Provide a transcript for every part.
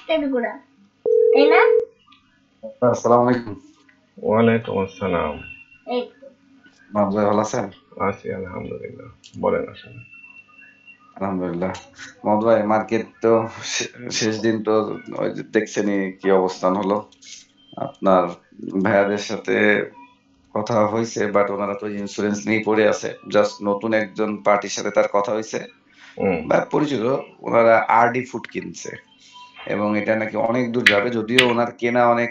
তেলগুড়া, তাই না? আসসালামু আলাইকুম। ওয়ালাইকুম আসসালাম। এই মাহমুদ ভাই ভালো আছেন? আছি আলহামদুলিল্লাহ। বলেন আসেন। আলহামদুলিল্লাহ। মাহমুদ ভাই মার্কেট তো শেষ দিন তো ওই যে দেখছেনই কি অবস্থান হলো। আপনার ভাইয়াদের সাথে কথা হয়েছে, বাট ওনারা তো ইন্স্যুরেন্স নিয়ে পড়ে আছে। জাস্ট নতুন একজন পার্টির সাথে তার কথা হয়েছে হুম, বা পরিচিত, ওনারা আরডি ফুড কিনছে এবং এটা নাকি অনেক দূর যাবে। যদিও ওনার কেনা অনেক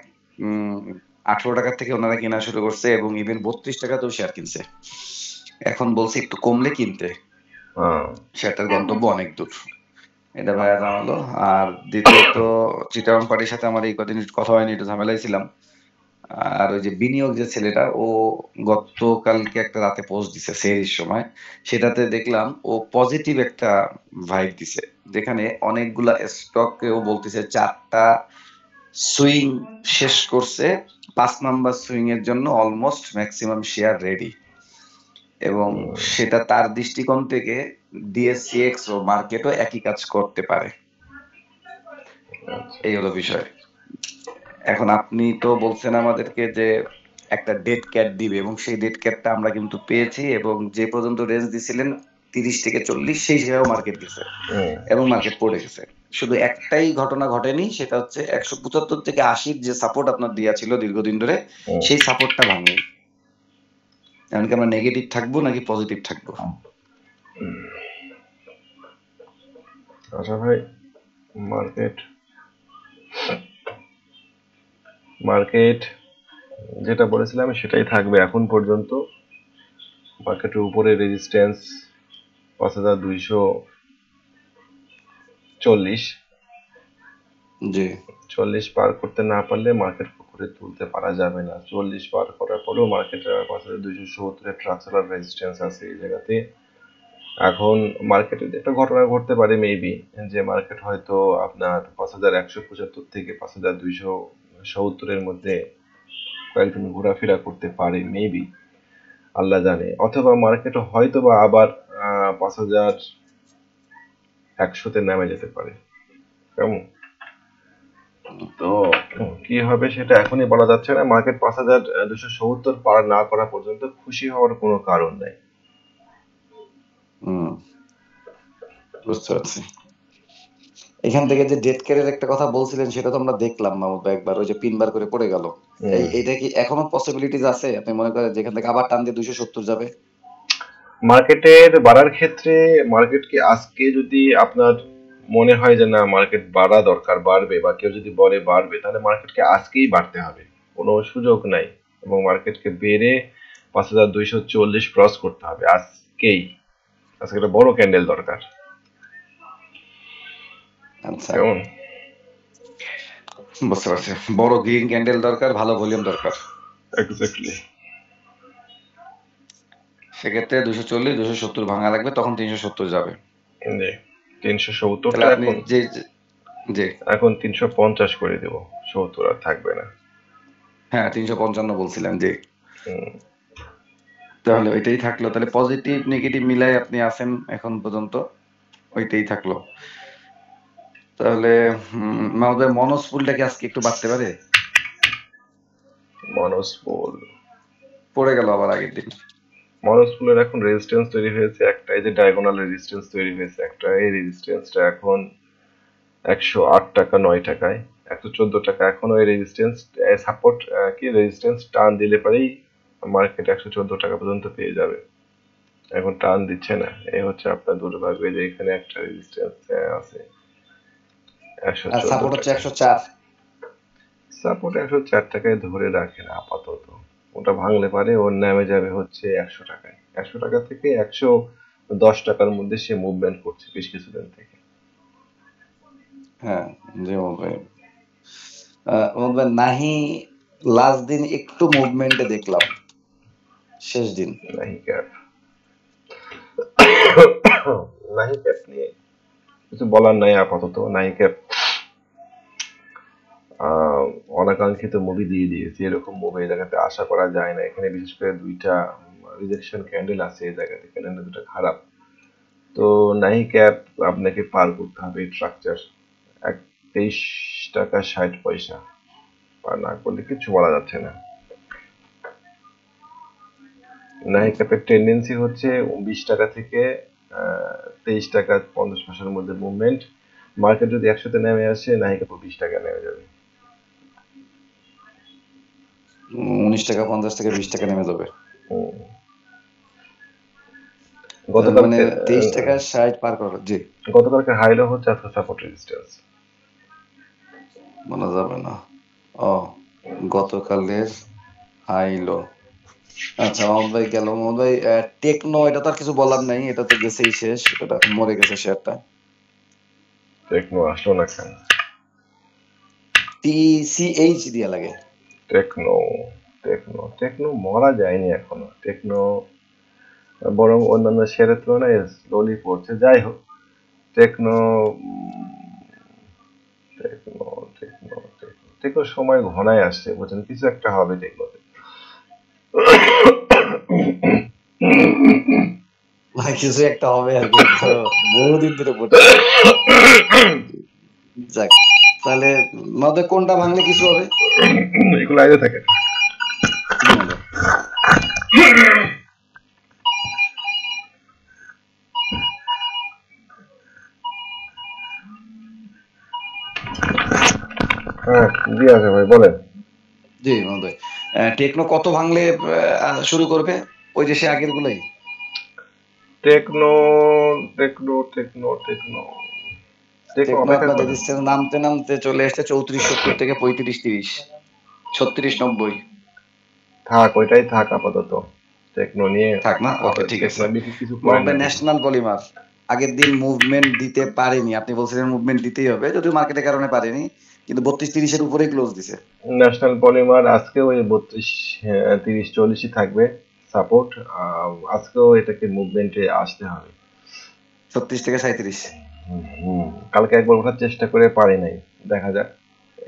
18 টাকা থেকে ওনারা কেনা শুরু করছে এবং ইভেন 32 টাকাতেও শেয়ার কিনছে। এখন বলছে একটু কমলে কিনতে, হ্যাঁ, সেটার গন্তব্য অনেক দূর। এটা ভাইয়া জানালো। আর দ্বিতীয়ত, চিটাগং পার্টির সাথে আমার এই কদিন কথা হয়নি, একটু ঝামেলায় ছিলাম। আর ওই যে বিনিয়োগ যে ছেলেটা, ও গতকালকে একটা রাতে পোস্ট দিছে সেহরির সময়। সেটাতে দেখলাম ও পজিটিভ একটা ভাইব দিছে, যেখানে অনেকগুলা স্টকে ও বলতেছে 4টা সুইং শেষ করছে, 5 নাম্বার সুইং এর জন্য অলমোস্ট ম্যাক্সিমাম শেয়ার রেডি। এবং হুম, সেটা তার দৃষ্টিকোণ থেকে ডিএসসিএক্স ও মার্কেটও একই কাজ করতে পারে। আচ্ছা। এই হলো বিষয়। এখন আপনি তো বলছেন আমাদেরকে যে একটা ডেট ক্যাট দিবে, এবং সেই ডেট ক্যাটটা আমরা কিন্তু পেয়েছি, এবং যে পর্যন্ত রেঞ্জ দিছিলেন 30 থেকে 40, সেই জায়গায় মার্কেট গেছে হুম, এবং মার্কেট পড়ে গেছে। শুধু একটাই ঘটনা ঘটেনি, সেটা হচ্ছে 175 থেকে 80 যে সাপোর্ট আপনার দেওয়া ছিল দীর্ঘদিন ধরে, হুম, সেই সাপোর্টটা ভাঙেনি। এমনকি আমরা নেগেটিভ থাকবো নাকি পজিটিভ থাকবো? হুম। আচ্ছা ভাই, মার্কেট মার্কেট যেটা বলেছিলাম সেটাই থাকবে এখন পর্যন্ত। মার্কেটের উপরে রেজিস্ট্যান্স 5240। জি। 40 পার করতে না পারলে মার্কেট উপরে তুলতে পারা যাবে না। 40 পার করার পরেও মার্কেটের 5270-এর ট্রান্সফার রেজিস্ট্যান্স আছে এই জায়গাতে। এখন মার্কেটে একটা ঘটনা ঘটতে পারে মেবি, যে মার্কেট হয়তো আপনার 5175 থেকে 5270-এর মধ্যে কয়েকদিন ঘোরাফেরা করতে পারে মেবি, আল্লাহ জানে। অথবা মার্কেট হয়তো বা আবার 5100-তে নেমে যেতে পারে। কেমন? তো কি হবে সেটা এখনই বলা যাচ্ছে না। মার্কেট 5270 পার না করা পর্যন্ত খুশি হওয়ার কোনো কারণ নাই। হুম, বুঝতে পারছি। এখান থেকে যে ডেট ক্যারের একটা কথা বলছিলেন, সেটা তো আমরা দেখলাম মাহমুদ ভাই একবার, ওই যে 3 বার করে পড়ে গেল। হুম। এইটা কি এখনো পসিবিলিটিস আছে? আপনি মনে করেন যেখান থেকে আবার টান দিয়ে 270 যাবে? মার্কেটের বাড়ার ক্ষেত্রে মার্কেটকে আজকে যদি আপনার মনে হয় যে না মার্কেট বাড়া দরকার, বাড়বে, বা কেউ যদি বলে বাড়বে, তাহলে মার্কেটকে আজকেই বাড়তে হবে, কোনো সুযোগ নাই। এবং মার্কেটকে বেড়ে 5240 ক্রস করতে হবে আজকেই। আজকে একটা বড় ক্যান্ডেল দরকার। আচ্ছা, কেমন? বুঝতে পারছি। বড় গ্রিন ক্যান্ডেল দরকার, ভালো ভলিউম দরকার। এক্স্যাক্টলি। সেক্ষেত্রে 240 270 ভাঙা লাগবে, তখন 370 যাবে। জি। তাহলে 370টা আপনি এখন, যে 350 করে দেব। 70 আর থাকবে না। হ্যাঁ, 355 বলছিলাম যে। হুম। তাহলে ওইটাই থাকলো, তাহলে পজিটিভ নেগেটিভ মিলাই আপনি আছেন এখন পর্যন্ত, ওইটাই থাকলো। তাহলে আমাদের মনোজ কি আজকে একটু বাড়তে পারে? মনস্পুল। পড়ে গেল আবার আগের দিন। মনস্পুলের এখন রেজিস্ট্যান্স তৈরি হয়েছে একটা, এই যে ডায়াগোনাল রেজিস্ট্যান্স তৈরি হয়েছে একটা, এই রেজিস্ট্যান্সটা এখন 108 টাকা 9 টাকায়, 114 টাকা এখনো এই রেজিস্ট্যান্স সাপোর্ট, কি রেজিস্ট্যান্স টান দিলে পরেই মার্কেট 114 টাকা পর্যন্ত পেয়ে যাবে। এখন টান দিচ্ছে না, এই হচ্ছে আপনার দুর্ভাগ্য। এই যে এখানে একটা রেজিস্ট্যান্স আছে একশো আর চোদ্দ সাপোর্ট হচ্ছে টাকা 104। সাপোর্ট 104 টাকায় ধরে রাখেন আপাতত। ওটা ভাঙলে পারে ওর নেমে যাবে হচ্ছে 100 টাকায়। 100 টাকা থেকে 110 টাকার মধ্যে সে মুভমেন্ট করছে বেশ কিছুদিন থেকে। হ্যাঁ, জি মোহাম্মদ ভাই। মোহাম্মদ ভাই, নাহি লাস্ট দিন একটু মুভমেন্টে দেখলাম, শেষ দিন। নাহি ক্যাপ নাহি ক্যাপ নিয়ে কিছু বলার নাই আপাতত। নাহি ক্যাপ আহ, অনাকাঙ্ক্ষিত মুভি দিয়ে দিয়েছে। এরকম মুভি এই জায়গাতে আশা করা যায় না। এখানে বিশেষ করে দুইটা রিজেকশন ক্যান্ডেল আছে এই জায়গাতে, ক্যান্ডেল দুটো খারাপ। তো নাহি ক্যাপ আপনাকে পার করতে হবে স্ট্রাকচার। 23 টাকা 60 পয়সা। আর না করলে কিছু বলা যাচ্ছে না। নাইকাপের টেন্ডেন্সি হচ্ছে 20 টাকা থেকে 23 টাকা 50 পয়সার মধ্যে মুভমেন্ট। মার্কেট যদি একসাথে নেমে আসে নাইকাপও 20 টাকা নেমে যাবে। 19 টাকা 50 থেকে 20 টাকা নেমে যাবে। হুম। মানে গতকালকে 23 টাকা 60 পার করো জি। গতকালকে হাইলো হচ্ছে, আজকে সাপোর্ট রেজিস্ট্যান্স বলা যাবে না। ও গতকালের হাইলো। আচ্ছা মোহাম্মদ ভাই গেল। মোহাম্মদ ভাই টেকনো, এটা তো আর কিছু বলার নাই, এটা তো গেছেই শেষ, এটা মরে গেছে শেয়ারটা। টেকনো আসলো না কেন? TCH দিয়া লাগে। টেকনো টেকনো টেকনো মরা যায়নি এখনো। টেকনো বরং অন্যান্য শেয়ারের তুলনায় স্লোলি পড়ছে। যাই হোক, techno techno techno techno techno সময় ঘনায় আসছে, বুঝছেন, কিছু একটা হবে টেকনোতে। ভাই কিছু একটা হবে আর কি, তো বহুদিন ধরে পড়ছে। যাক, তাহলে আমাদের কোনটা ভাঙলে কিছু হবে? এগুলো আইতে থাকে। জি মোহাম্মদ। হ্যাঁ, জি আছে ভাই, বলেন। জি মোহাম্মদ ভাই, টেকনো কত ভাঙলে শুরু করবে? ওই যে সে আগের গুলাই। Techno techno techno techno techno techno অপেক্ষা আপনার করেন। রেজিস্ট্যান্স নামতে নামতে চলে এসেছে 3470 থেকে 3530, 3690। থাক, ওইটাই থাক আপাতত। টেকনো নিয়ে থাক না? ওকে ঠিক টেকনো আছে। বেশি কিছু করে মোহাম্মদ না। ন্যাশনাল পলিমার আগের দিন মুভমেন্ট দিতে পারেনি, আপনি বলছিলেন মুভমেন্ট দিতেই হবে, যদিও মার্কেটের কারণে পারেনি, কিন্তু 32-30 এর উপরেই ক্লোজ দিছে। ন্যাশনাল পলিমার আজকে ওই 32-30-40ই থাকবে সাপোর্ট। আজকেও এটাকে মুভমেন্টে আসতে হবে। 36 থেকে 37। কালকে একবার ওঠার চেষ্টা করে পারি নাই, দেখা যাক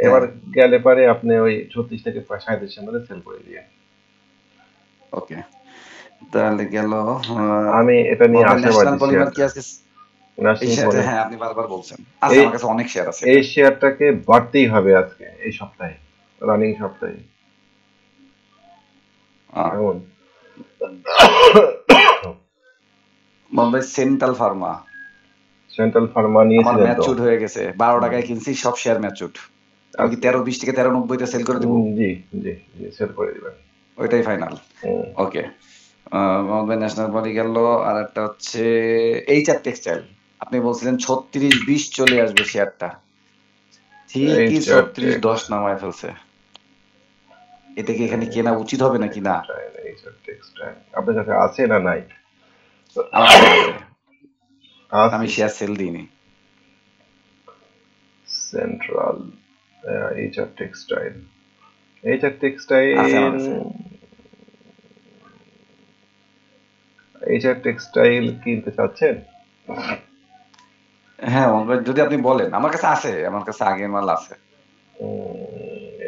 এবার হ্যাঁ গেলে পারে। আপনি ওই 36 থেকে 37 এর মধ্যে সেল করে দিয়ে। ওকে, তাহলে গেল। আমি এটা নিয়ে মোহাম্মদ ন্যাশনাল আশাবাদী পলিমার কি শেয়ারটা। আজকে? এই ন্যাশনাল শেয়ারটা পলিমার হ্যাঁ আপনি বারবার বলছেন, আছে এই আমার কাছে অনেক শেয়ার আছে এই এটা। শেয়ারটাকে বাড়তেই হবে আজকে, এই সপ্তাহে, রানিং সপ্তাহে। কেমন? মোহাম্মদ ভাই সেন্ট্রাল ফার্মা সেন্ট্রাল ফার্মা আমার নিয়েছিলেন তো? ম্যাচুড হয়ে গেছে, 12 টাকায় কিনছি, সব শেয়ার ম্যাচুড। আমি কি 13-20 থেকে 13.90 তে সেল করে দেবো? জি জি জি, সেল করে দিবেন। ওইটাই ফাইনাল। হুম। ওকে, মোহাম্মদ ভাই ন্যাশনাল পলি গেল। আর একটা হচ্ছে HR টেক্সটাইল, আপনি বলছিলেন 36-20 চলে আসবে শেয়ারটা, ঠিকই এইচআর 36-10 নামায় ফেলছে। এটা কি এখানে কেনা উচিত হবে নাকি না? টেক্সটাইল, এইচআর টেক্সটাইল আপনার কাছে আছে না নাই? আমার কাছে আছে, আমি আছে। শেয়ার সেল দিইনি। সেন্ট্রাল এইচআর টেক্সটাইল, এইচআর আছে টেক্সটাইল আমার কাছে। এইচআর টেক্সটাইল কিনতে চাচ্ছেন? হ্যাঁ মোহাম্মদ ভাই, যদি আপনি বলেন, আমার কাছে আছে, আমার কাছে আগের মাল আছে।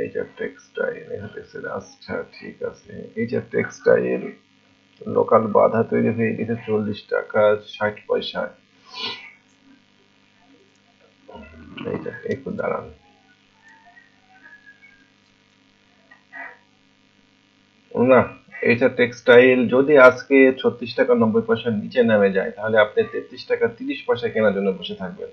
এইচআর টেক্সটাইল, আচ্ছা ঠিক আছে। এইচআর টেক্সটাইল লোকাল বাধা তৈরি হয়ে গেছে 40 টাকা 60 পয়সা। এইটা একটু দাঁড়ান। না, এইচআর টেক্সটাইল যদি আজকে 36 টাকা 90 পয়সার নিচে নেমে যায়, তাহলে আপনি 33 টাকা 30 পয়সা কেনার জন্য বসে থাকবেন।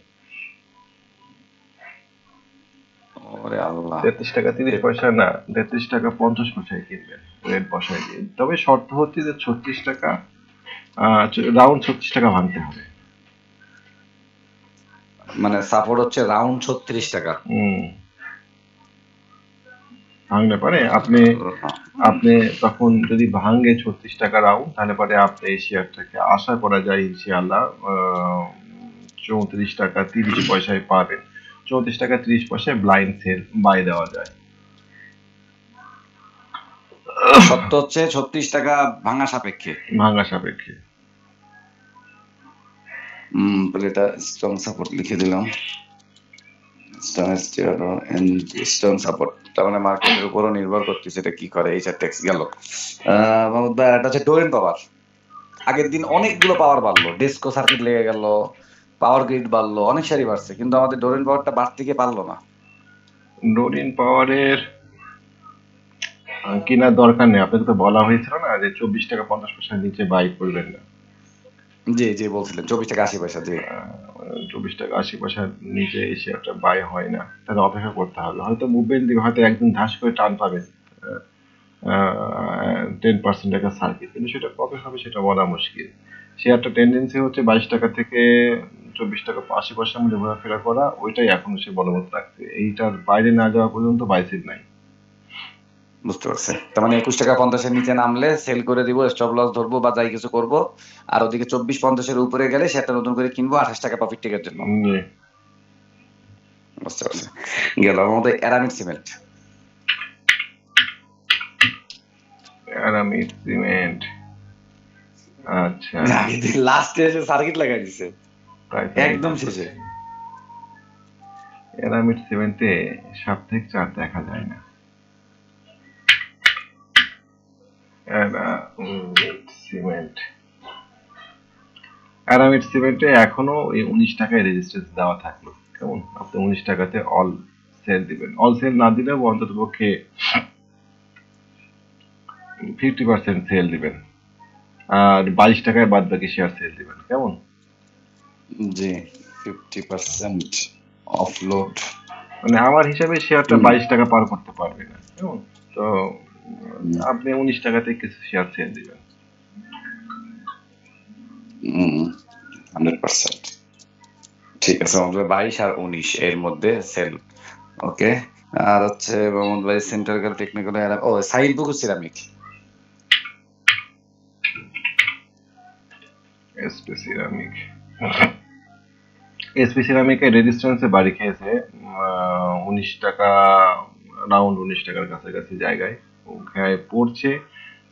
ওরে আল্লাহ। 33 টাকা 30 পয়সা না, 33 টাকা 50 পয়সায় কিনবেন রেট বসায় দিয়ে। তবে শর্ত হচ্ছে যে 36 টাকা, রাউন্ড 36 টাকা ভাঙতে হবে। মানে সাপোর্ট হচ্ছে রাউন্ড 36 টাকা। ভাঙলে পারে আপনি তখন যদি ভাঙে 36 টাকা রাউন্ড, তাহলে পরে আপনি এই শেয়ারটাকে আশা করা যায় ইনশাআল্লাহ 34 টাকা 30 পয়সায় পাবেন। 34 টাকা 30 পয়সায় ব্লাইন্ড সেল বাই দেওয়া যায়। সত্য হচ্ছে 36 টাকা ভাঙা সাপেক্ষে। ভাঙা সাপেক্ষে। তাহলে এটা স্ট্রং সাপোর্ট লিখে দিলাম। স্ট্রং সাপোর্ট, তার মানে মার্কেটের উপরও নির্ভর করতেছে এটা কি করে। এইচআর টেক্স গেল। মোহাম্মদ ভাই, এটা হচ্ছে ডোরেন পাওয়ার। আগের দিন অনেকগুলো পাওয়ার বাড়লো, ডেস্কো সার্কিট লেগে গেল, পাওয়ার গ্রিড বাড়লো, অনেক শেয়ারই বাড়ছে, কিন্তু আমাদের ডোরেন পাওয়ারটা বাড়তে গিয়ে পারলো না। ডোরিন পাওয়ারের কেনার দরকার নেই, আপনাকে তো বলা হয়েছিল না যে 24 টাকা 50 পয়সার নিচে বাই করবেন না। জি জি বলছিলেন 24 টাকা 80 পয়সা। জি 24 টাকা 80 পয়সার নিচে এই শেয়ারটা বাই হয় না, তাহলে অপেক্ষা করতে হবে, হয়তো মুভমেন্ট দিবে, হয়তো একদিন ধাস করে টান পাবে 10% একটা সার্কিট, কিন্তু সেটা কবে হবে সেটা বলা মুশকিল। শেয়ারটা টেন্ডেন্সি হচ্ছে 22 টাকা থেকে 24 টাকা 80 পয়সার মধ্যে ঘোরাফেরা করা, ওইটাই এখনো সে বলবৎ রাখছে, এইটার বাইরে না যাওয়া পর্যন্ত বাইসিড নাই। বুঝতে পারছি। তার মানে 21 টাকা 50-এর নিচে নামলে সেল করে দিব, স্টপ লস ধরবো বা যাই কিছু করবো, আর ওদিকে 24-50-এর উপরে গেলে সেটা নতুন করে কিনবো 28 টাকা প্রফিট টেকের জন্য। জি। বুঝতে পারছি। গেল আমাদের অ্যারামিড সিমেন্ট। আরামিড সিমেন্ট, আচ্ছা লাস্টে এসে সার্কিট লাগাই দিছে তাই তো একদম বুঝতে শেষে। পারছি। আরামিড সিমেন্টে সাপ্তাহিক চার্ট দেখা যায় না। আরামিড সিমেন্ট, আরামিড সিমেন্টে এখনো এই 19 টাকায় রেজিস্ট্যান্স দেওয়া থাকলো, কেমন? আপনি 19 টাকাতে অল সেল দিবেন, অল সেল না দিলেও অন্তত পক্ষে 50% সেল দিবেন, আর 22 টাকায় বাদ বাকি শেয়ার সেল দিবেন, কেমন? জি 50% অফলোড। মানে আমার হিসাবে শেয়ারটা 22 টাকা পার করতে পারবে না, কেমন? তো আপনি 19 টাকাতে কিছু শেয়ার সেল দিবেন। 100%। ঠিক আছে, আমাদের 22 আর 19 এর মধ্যে সেল। ওকে। আর হচ্ছে মোহাম্মদ ভাই সেন্ট্রাল টেকনিক্যাল, ও সাইনপুকুর সিরামিক। এসপি সিরামিক, এসপি সিরামিকের রেজিস্ট্যান্সে বাড়ি খেয়েছে 19 টাকা, রাউন্ড 19 টাকার কাছাকাছি জায়গায় ওখানে পড়ছে।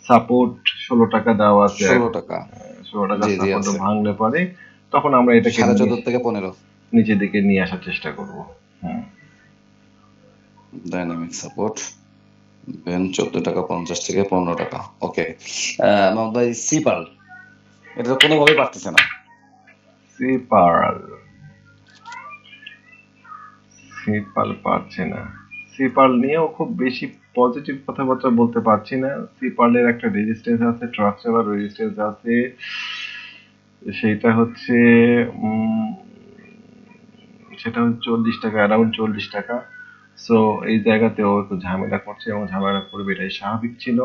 সাপোর্ট 16 টাকা দেওয়া আছে, 16 টাকা। 16 টাকা জি জি সাপোর্ট আছে। ভাঙলে পরে তখন আমরা এটাকে 14.5 থেকে 15 নিচের দিকে নিয়ে আসার চেষ্টা করব। ডাইনামিক সাপোর্ট, দেন 14 টাকা 50 থেকে 15 টাকা। ওকে। মোহাম্মদ ভাই সিপাল, এটা তো কোনোভাবেই পারতেছে না। সিপাল, সিপাল পারছে না, সিপাল নিয়েও খুব বেশি পজিটিভ কথাবার্তা বলতে পারছি না। সিপালের একটা রেজিস্ট্যান্স আছে, ট্রাকচারাল রেজিস্ট্যান্স আছে, সেটা হচ্ছে সেটা হচ্ছে 40 টাকা, অ্যারাউন্ড 40 টাকা। সো এই জায়গাতেও একটু ঝামেলা করছে এবং ঝামেলা করবে, এটাই স্বাভাবিক ছিল।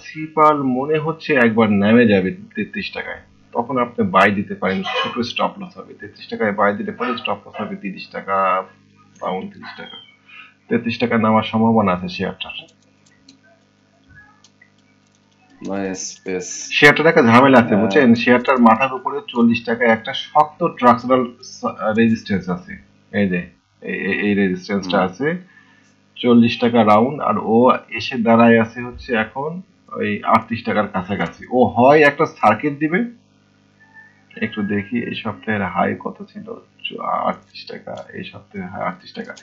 সিপাল মনে হচ্ছে একবার নেমে যাবে 33 টাকায়, তখন আপনি বাই দিতে পারেন, ছোট স্টপ লস হবে। 33 টাকায় বাই দিলে পরে স্টপ লস হবে 30 টাকা, পাউন্ড 30 টাকা, 33 টাকা নামার সম্ভাবনা আছে শেয়ারটার। শেয়ারটার একটা ঝামেলা আছে বুঝছেন, শেয়ারটার মাথার উপরে 40 টাকায় একটা শক্ত ট্রাকচারাল রেজিস্ট্যান্স আছে, এই যে এই রেজিস্ট্যান্সটা আছে 40 টাকা রাউন্ড, আর ও এসে দাঁড়ায় আছে হচ্ছে এখন ওই 38 টাকার কাছাকাছি। ও হয় একটা সার্কিট দিবে, একটু দেখি এই সপ্তাহের হাই কত ছিল, 38 টাকা, এই সপ্তাহের হাই 38 টাকা।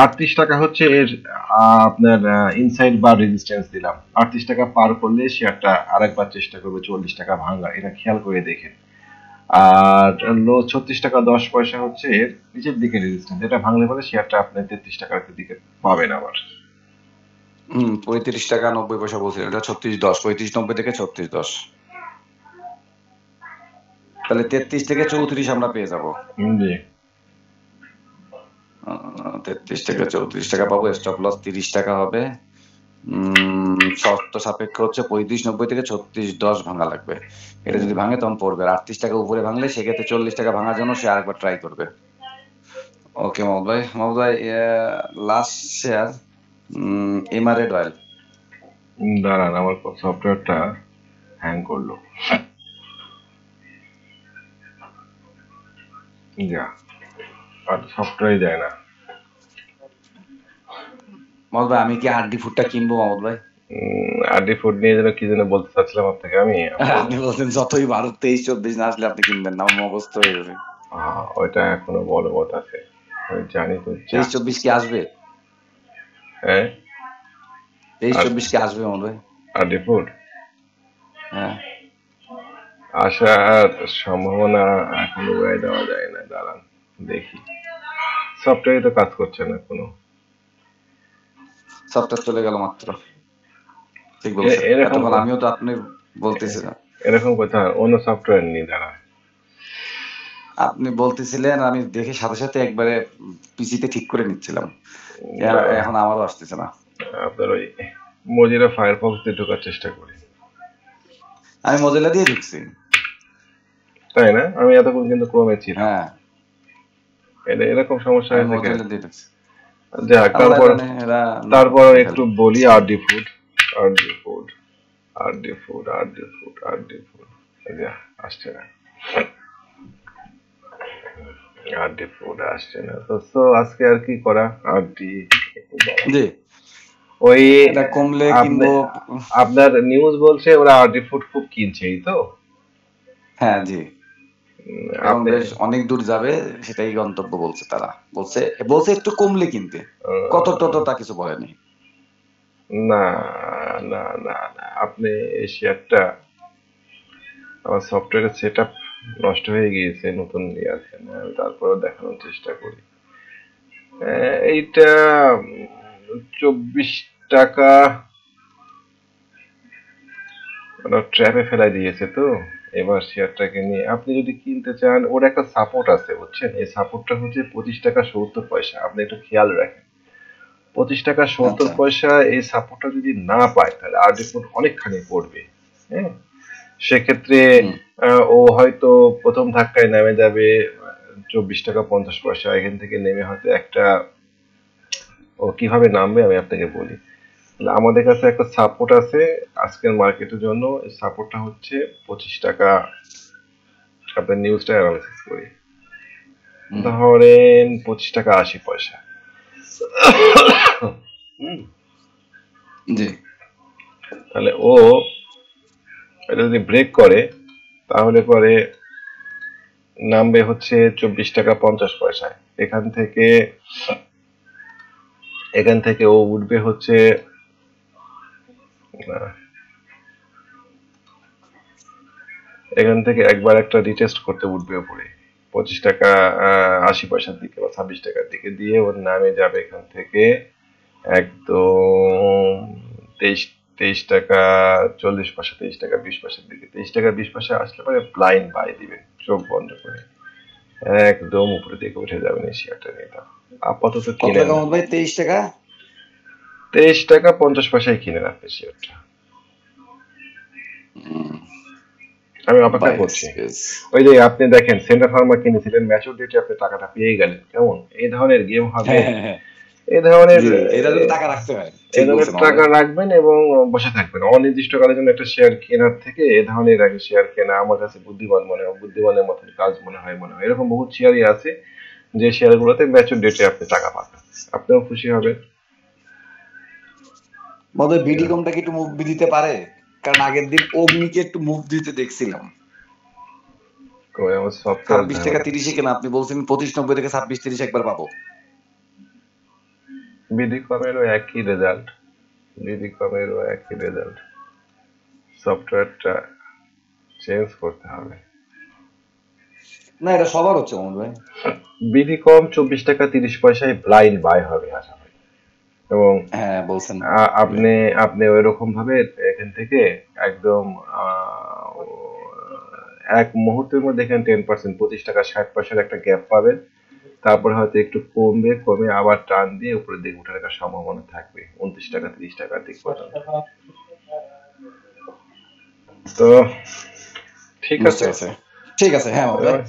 38 টাকা হচ্ছে এর আপনার ইনসাইড বা রেজিস্ট্যান্স দিলাম। 38 টাকা পার করলে শেয়ারটা আরেকবার চেষ্টা করবে 40 টাকা ভাঙা, এটা খেয়াল করে দেখেন। আর লো 36 টাকা 10 পয়সা হচ্ছে এর নিচের দিকে রেজিস্ট্যান্স, এটা ভাঙলে পরে শেয়ারটা আপনি 33 টাকার দিকে পাবেন আবার। 35 টাকা 90 পয়সা বলছিলেন, এটা 36.10, 35.90 থেকে 36.10, তাহলে 33 থেকে 34 আমরা পেয়ে যাবো। জি 33 থেকে 34 টাকা পাবো, স্টপ লস 30 টাকা হবে। শর্ত সাপেক্ষ হচ্ছে 35.90 থেকে 36.10 ভাঙা লাগবে। এটা যদি ভাঙে তখন পড়বে, আর 38 টাকা উপরে ভাঙলে সেক্ষেত্রে 40 টাকা ভাঙার জন্য সে আরেকবার ট্রাই করবে। ওকে মোহাম্মদ ভাই লাস্ট শেয়ার এমারেড অয়েল। দাঁড়ান, আমার সফটওয়্যারটা হ্যাং করলো, যা আর সফটওয়্যারই যায় না। মোহাম্মদ ভাই আমি কি আরডি ফুডটা কিনবো মোহাম্মদ ভাই? আরডি ফুড নিয়ে যেন কি যেন বলতে চাচ্ছিলাম আপনাকে আমি। আপনি বলছেন যতই ভারত 23-24 না আসলে আপনি কিনবেন না, আমার মুখস্থ হয়ে যাবে। ওইটা এখনো বলবৎ আছে, আমি জানি তো। 23-24 কি আসবে? হ্যাঁ 23-24 কি আসবে মোহাম্মদ ভাই? আরডি ফুড, হ্যাঁ আসার সম্ভাবনা এখন উড়াই দেওয়া যায় না, দাঁড়ান দেখি। সফটওয়্যার তো কাজ করছে না কোনো। সফটওয়্যার চলে গেল মাত্র। ঠিক বলছেন, এরকম এতক্ষণ আমিও তো আপনি বলতেছিলাম, এরকম কথা, অন্য সফটওয়্যার নেই, দাঁড়ান। আপনি বলতেছিলেন, আমি দেখে সাথে সাথে একবারে পিসিতে ঠিক করে নিচ্ছিলাম। এখন আমারও আসতেছে না। আপনার ওই মজিলা ফায়ারফক্স দিয়ে ঢোকার চেষ্টা করি। আমি মজিলা দিয়ে ঢুকছি। তাই না? আমি এতক্ষণ কিন্তু ক্রমে ছিলাম। হ্যাঁ, এরকম সমস্যা আমি হয়েছে কেন? মজিলা দিয়ে ঢুকছি। যাক, তারপর একটু বলি RD food, RD food, RD food, RD food, RD food, আসছে না, আরডি ফুড আসছে না। তো আজকে আর কি করা? আরডি জি, ওই এটা কমলে কিনবো। আপনার নিউজ বলছে ওরা আরডি ফুড খুব কিনছে, এই তো? হ্যাঁ জি, এবং আপনি বেশ অনেক দূর যাবে, সেটাই গন্তব্য বলছে তারা। বলছে একটু কমলে কিনতে, কত টত তা কিছু বলেনি। না না না না, আপনি এই শেয়ারটা, আমার সফটওয়্যারের সেটআপ নষ্ট হয়ে গিয়েছে, নতুন নিয়ে আসেন, তারপরেও দেখানোর চেষ্টা করি। এইটা 24 টাকা ট্র্যাপে ফেলাই দিয়েছে তো। এবার শেয়ারটাকে নিয়ে আপনি যদি কিনতে চান, ওর একটা সাপোর্ট আছে বুঝছেন, এই সাপোর্টটা হচ্ছে 25 টাকা 70 পয়সা। আপনি একটু খেয়াল রাখেন, 25 টাকা 70 আচ্ছা, পয়সা এই সাপোর্টটা যদি না পায়, তাহলে আরডি ফুড অনেকখানি পড়বে। হ্যাঁ, সেক্ষেত্রে ও হয়তো প্রথম ধাক্কায় নেমে যাবে 24 টাকা 50 পয়সা। এখান থেকে নেমে হয়তো একটা, ও কিভাবে নামবে আমি আপনাকে বলি। তাহলে আমাদের কাছে একটা সাপোর্ট আছে আজকের মার্কেটের জন্য, এই সাপোর্টটা হচ্ছে 25 টাকা। আপনার নিউজটা অ্যানালাইসিস করি, ধরেন 25 টাকা 80 পয়সা। জি, তাহলে ও এটা যদি ব্রেক করে, তাহলে পরে নামবে হচ্ছে 24 টাকা 50 পয়সায়। এখান থেকে ও উঠবে হচ্ছে, এখান থেকে একবার একটা রিটেস্ট করতে উঠবে উপরে 25 টাকা 80 পয়সার দিকে বা 26 টাকার দিকে, দিয়ে ওর নামে যাবে এখান থেকে একদম 23 টাকা 40 পয়সা, 23 টাকা 20 পয়সার দিকে। 23 টাকা 20 পয়সা আসলে পরে ব্লাইন্ড বাই দিবেন চোখ বন্ধ করে, একদম উপরে দিকে উঠে যাবেন এই শেয়ারটা নিয়ে। আপাতত কত কিনেন টাকা না, ভাই? 23 টাকা 23 টাকা 50 পয়সায় কিনেন আপনি শেয়ারটা। আমি অপেক্ষা করছি। ওই যে আপনি দেখেন সেন্টার ফার্মা কিনেছিলেন, ম্যাচুর ডেটে আপনি টাকাটা পেয়ে গেলেন, কেমন এই ধরনের গেম হবে? এই ধরনের টাকা রাখতে হয়, এই ধরনের টাকা রাখবেন এবং বসে থাকবেন অনির্দিষ্টকালের জন্য। একটা শেয়ার কেনার থেকে এ ধরনের আগে শেয়ার কেনা আমার কাছে বুদ্ধিমান মনে হয়, বুদ্ধিমানের মতন কাজ মনে হয়। এরকম বহু শেয়ারই আছে যে শেয়ারগুলোতে ম্যাচুর ডেটে আপনি টাকা পাবেন, আপনিও খুশি হবেন। মধ্যে বিডিকমটা কি একটু মুভ দিতে পারে? কারণ আগের দিন অগ্নিকে একটু মুভ দিতে দেখছিলাম। আমার সফটওয়্যার 26 টাকা 30 কেনা, আপনি বলছেন 25.90 থেকে 26-30 একবার পাবো। বিডিকমেরও একই রেজাল্ট, বিডিকমেরও একই রেজাল্ট, সফটওয়্যারটা চেঞ্জ করতে হবে। না, এটা সবার হচ্ছে মোহাম্মদ ভাই। বিডিকম 24 টাকা 30 পয়সায় ব্লাইন্ড বাই হবে আশা করি, এবং হ্যাঁ বলছেন আপনি আপনি ওই রকম ভাবে এখান থেকে একদম এক মুহূর্তের মধ্যে এখানে 10% 25 টাকা 60 পয়সার একটা গ্যাপ পাবেন। তারপরে হয়তো একটু কমে আবার টান দিয়ে উপরের দিকে উঠার একটা সম্ভাবনা থাকবে 29 টাকা 30 টাকার দিক পর্যন্ত। তো ঠিক আছে, ঠিক আছে। হ্যাঁ মোহাম্মদ ভাই,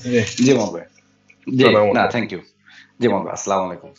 জি মোহাম্মদ ভাই, জি না থ্যাংক ইউ, জি মোহাম্মদ ভাই, আসসালামু আলাইকুম।